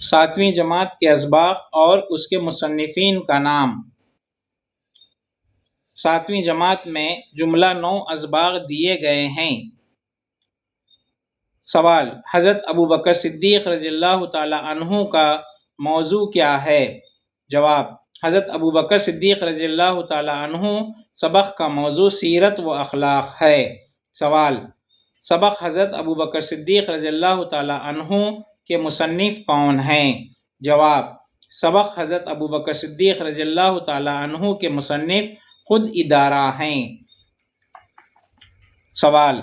ساتویں جماعت کے اسباق اور اس کے مصنفین کا نام۔ ساتویں جماعت میں جملہ 9 اسباق دیے گئے ہیں۔ سوال: حضرت ابوبکر صدیق رضی اللہ تعالی عنہ کا موضوع کیا ہے؟ جواب: حضرت ابوبکر صدیق رضی اللہ تعالی عنہ سبق کا موضوع سیرت و اخلاق ہے۔ سوال: سبق حضرت ابوبکر صدیق رضی اللہ تعالی عنہ کے مصنف کون ہیں؟ جواب: سبق حضرت ابوبکر صدیق رضی اللہ تعالی عنہ کے مصنف خود ادارہ ہیں۔ سوال: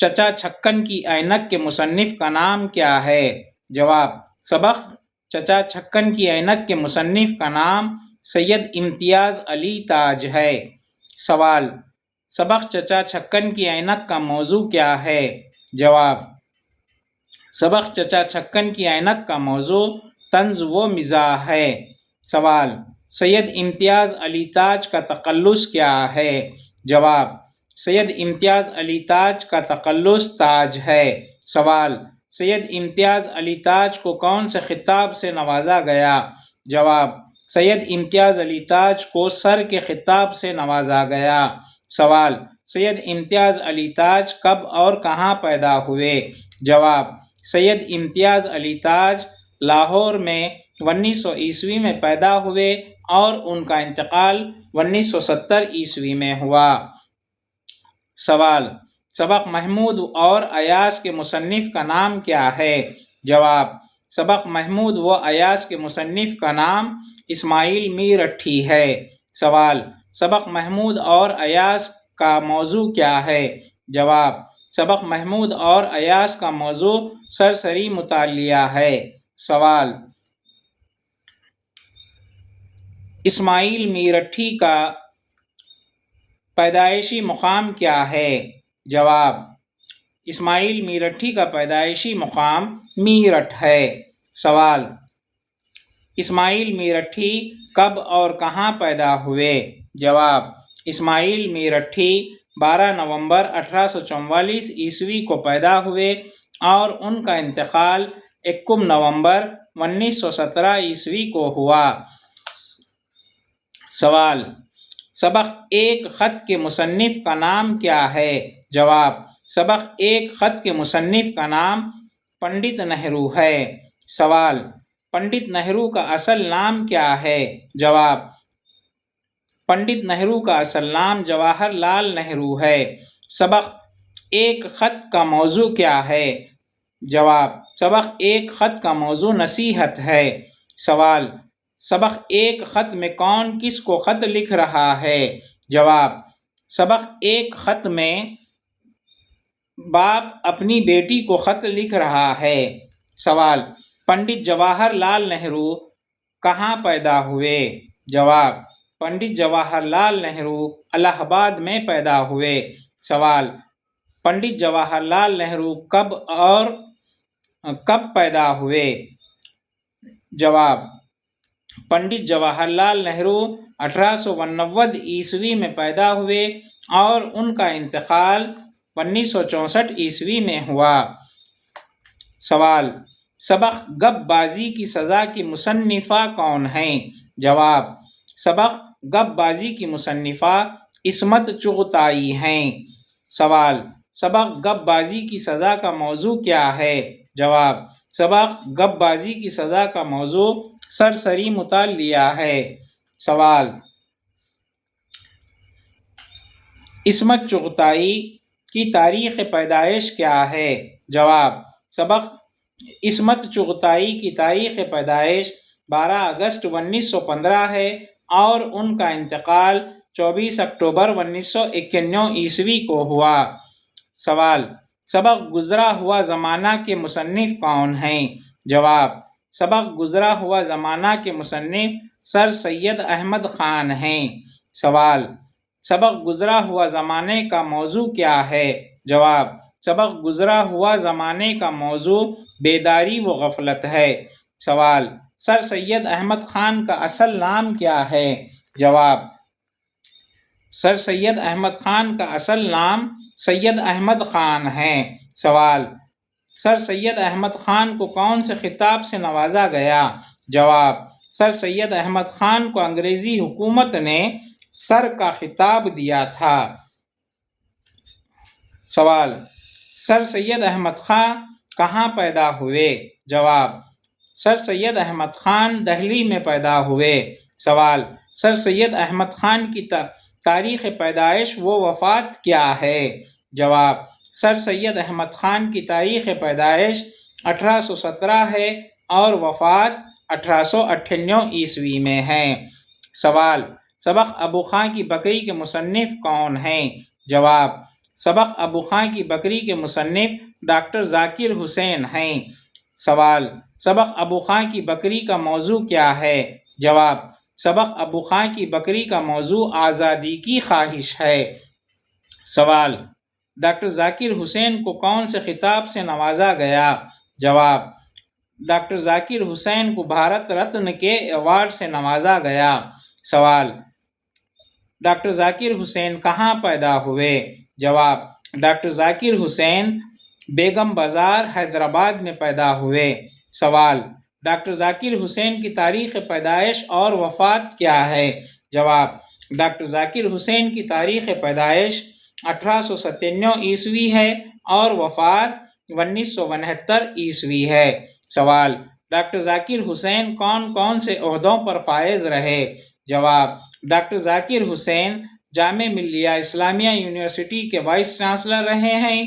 چچا چھکن کی عینک کے مصنف کا نام کیا ہے؟ جواب: سبق چچا چھکن کی عینک کے مصنف کا نام سید امتیاز علی تاج ہے۔ سوال: سبق چچا چھکن کی عینک کا موضوع کیا ہے؟ جواب: سبق چچا چھکن کی عینک کا موضوع طنز و مزاح ہے۔ سوال: سید امتیاز علی تاج کا تخلص کیا ہے؟ جواب: سید امتیاز علی تاج کا تخلص تاج ہے۔ سوال: سید امتیاز علی تاج کو کون سے خطاب سے نوازا گیا؟ جواب: سید امتیاز علی تاج کو سر کے خطاب سے نوازا گیا۔ سوال: سید امتیاز علی تاج کب اور کہاں پیدا ہوئے؟ جواب: سید امتیاز علی تاج لاہور میں 1900 میں پیدا ہوئے اور ان کا انتقال 1970 میں ہوا۔ سوال: سبق محمود اور ایاز کے مصنف کا نام کیا ہے؟ جواب: سبق محمود و ایاز کے مصنف کا نام اسماعیل میرٹھی ہے۔ سوال: سبق محمود اور ایاز کا موضوع کیا ہے؟ جواب: سبق محمود اور ایاز کا موضوع سرسری مطالعہ ہے۔ سوال: اسماعیل میرٹھی کا پیدائشی مقام کیا ہے؟ جواب: اسماعیل میرٹھی کا پیدائشی مقام میرٹھ ہے۔ سوال: اسماعیل میرٹھی کب اور کہاں پیدا ہوئے؟ جواب: اسماعیل میرٹھی 12 نومبر 1844 کو پیدا ہوئے اور ان کا انتقال 21 نومبر 1917 کو ہوا۔ سوال: سبق ایک خط کے مصنف کا نام کیا ہے؟ جواب: سبق ایک خط کے مصنف کا نام پنڈت نہرو ہے۔ سوال: پنڈت نہرو کا اصل نام کیا ہے؟ جواب: پنڈت نہرو کا اصل نام جواہر لال نہرو ہے۔ سبق ایک خط کا موضوع کیا ہے؟ جواب: سبق ایک خط کا موضوع نصیحت ہے۔ سوال: سبق ایک خط میں کون کس کو خط لکھ رہا ہے؟ جواب: سبق ایک خط میں باپ اپنی بیٹی کو خط لکھ رہا ہے۔ سوال: پنڈت جواہر لال نہرو کہاں پیدا ہوئے؟ جواب: پنڈت جواہر لال نہرو الہ آباد میں پیدا ہوئے۔ سوال: پنڈت جواہر لال نہرو کب پیدا ہوئے؟ جواب: پنڈت جواہر لال نہرو 1889 میں پیدا ہوئے اور ان کا انتقال 1964 میں ہوا۔ سوال: سبق گپ بازی کی سزا کی مصنفہ کون ہیں؟ جواب: سبق گپ بازی کی مصنفہ عصمت چغتائی ہیں۔ سوال: سبق گپ بازی کی سزا کا موضوع کیا ہے؟ جواب: سبق گپ بازی کی سزا کا موضوع سرسری مطالعہ ہے۔ سوال: عصمت چغتائی کی تاریخ پیدائش کیا ہے؟ جواب: سبق عصمت چغتائی کی تاریخ پیدائش 12 اگست 1915 ہے اور ان کا انتقال 24 اکتوبر 1991 کو ہوا۔ سوال: سبق گزرا ہوا زمانہ کے مصنف کون ہیں؟ جواب: سبق گزرا ہوا زمانہ کے مصنف سر سید احمد خان ہیں۔ سوال: سبق گزرا ہوا زمانے کا موضوع کیا ہے؟ جواب: سبق گزرا ہوا زمانے کا موضوع بیداری و غفلت ہے۔ سوال: سر سید احمد خان کا اصل نام کیا ہے؟ جواب: سر سید احمد خان کا اصل نام سید احمد خان ہے۔ سوال: سر سید احمد خان کو کون سے خطاب سے نوازا گیا؟ جواب: سر سید احمد خان کو انگریزی حکومت نے سر کا خطاب دیا تھا۔ سوال: سر سید احمد خان کہاں پیدا ہوئے؟ جواب: سر سید احمد خان دہلی میں پیدا ہوئے۔ سوال: سر سید احمد خان کی تاریخ پیدائش و وفات کیا ہے؟ جواب: سر سید احمد خان کی تاریخ پیدائش 1817 ہے اور وفات 1898 میں ہے۔ سوال: سبق ابو خاں کی بکری کے مصنف کون ہیں؟ جواب: سبق ابو خاں کی بکری کے مصنف ڈاکٹر ذاکر حسین ہیں۔ سوال: سبق ابو خاں کی بکری کا موضوع کیا ہے؟ جواب: سبق ابو خاں کی بکری کا موضوع آزادی کی خواہش ہے۔ سوال: ڈاکٹر ذاکر حسین کو کون سے خطاب سے نوازا گیا؟ جواب: ڈاکٹر ذاکر حسین کو بھارت رتن کے ایوارڈ سے نوازا گیا۔ سوال: ڈاکٹر ذاکر حسین کہاں پیدا ہوئے؟ جواب: ڈاکٹر ذاکر حسین بیگم بازار حیدرآباد میں پیدا ہوئے۔ سوال: ڈاکٹر ذاکر حسین کی تاریخ پیدائش اور وفات کیا ہے؟ جواب: ڈاکٹر ذاکر حسین کی تاریخ پیدائش 1897 ہے اور وفات 1969 ہے۔ سوال: ڈاکٹر ذاکر حسین کون کون سے عہدوں پر فائز رہے؟ جواب: ڈاکٹر ذاکر حسین جامعہ ملیہ اسلامیہ یونیورسٹی کے وائس چانسلر رہے ہیں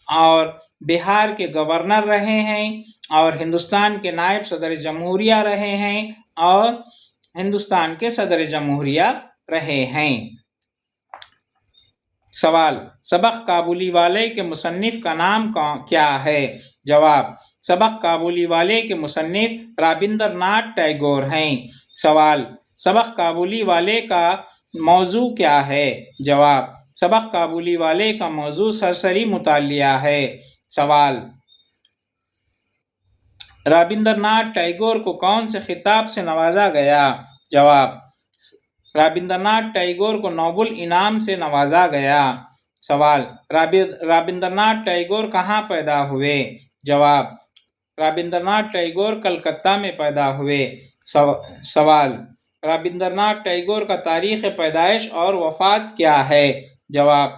اور بہار کے گورنر رہے ہیں اور ہندوستان کے نائب صدر جمہوریہ رہے ہیں اور ہندوستان کے صدر جمہوریہ رہے ہیں۔ سوال: سبق کابولی والے کے مصنف کا نام کیا ہے؟ جواب: سبق کابولی والے کے مصنف رابندر ناتھ ٹیگور ہیں۔ سوال: سبق کابولی والے کا موضوع کیا ہے؟ جواب: سبق کابولی والے کا موضوع سرسری مطالعہ ہے۔ سوال: رابندر ناتھ ٹیگور کو کون سے خطاب سے نوازا گیا؟ جواب: رابندر ناتھ ٹیگور کو نوبل انعام سے نوازا گیا۔ سوال: رابندر ناتھ ٹیگور کہاں پیدا ہوئے؟ جواب: رابندر ناتھ ٹیگور کلکتہ میں پیدا ہوئے۔ سوال: رابندر ناتھ ٹیگور کا تاریخ پیدائش اور وفات کیا ہے؟ جواب: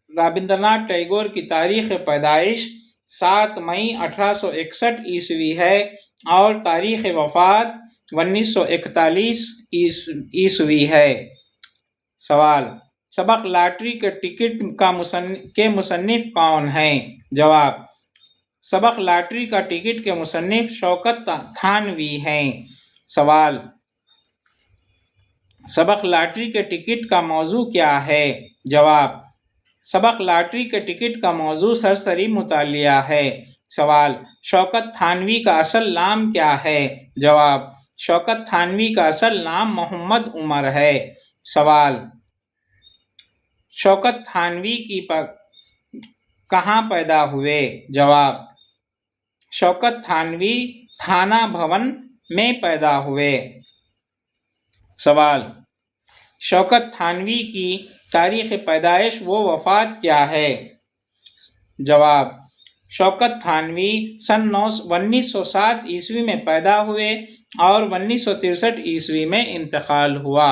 رابندر ناتھ ٹیگور کی تاریخ پیدائش 7 مئی 1861 ہے اور تاریخ وفات 1941 ہے۔ سوال: سبق لاٹری کے ٹکٹ کے مصنف کون ہیں؟ جواب: سبق لاٹری کا ٹکٹ کے مصنف شوکت تھانوی ہیں۔ سوال: سبق لاٹری کے ٹکٹ کا موضوع کیا ہے؟ جواب: سبق لاٹری کے ٹکٹ کا موضوع سرسری مطالعہ ہے۔ سوال: شوکت تھانوی کا اصل نام کیا ہے؟ جواب: شوکت تھانوی کا اصل نام محمد عمر ہے۔ سوال: شوکت تھانوی کہاں پیدا ہوئے؟ جواب: شوکت تھانوی تھانہ بھون میں پیدا ہوئے۔ سوال: شوکت تھانوی کی تاریخ پیدائش و وفات کیا ہے؟ جواب: شوکت تھانوی سن 1907 میں پیدا ہوئے اور 1963 میں انتقال ہوا۔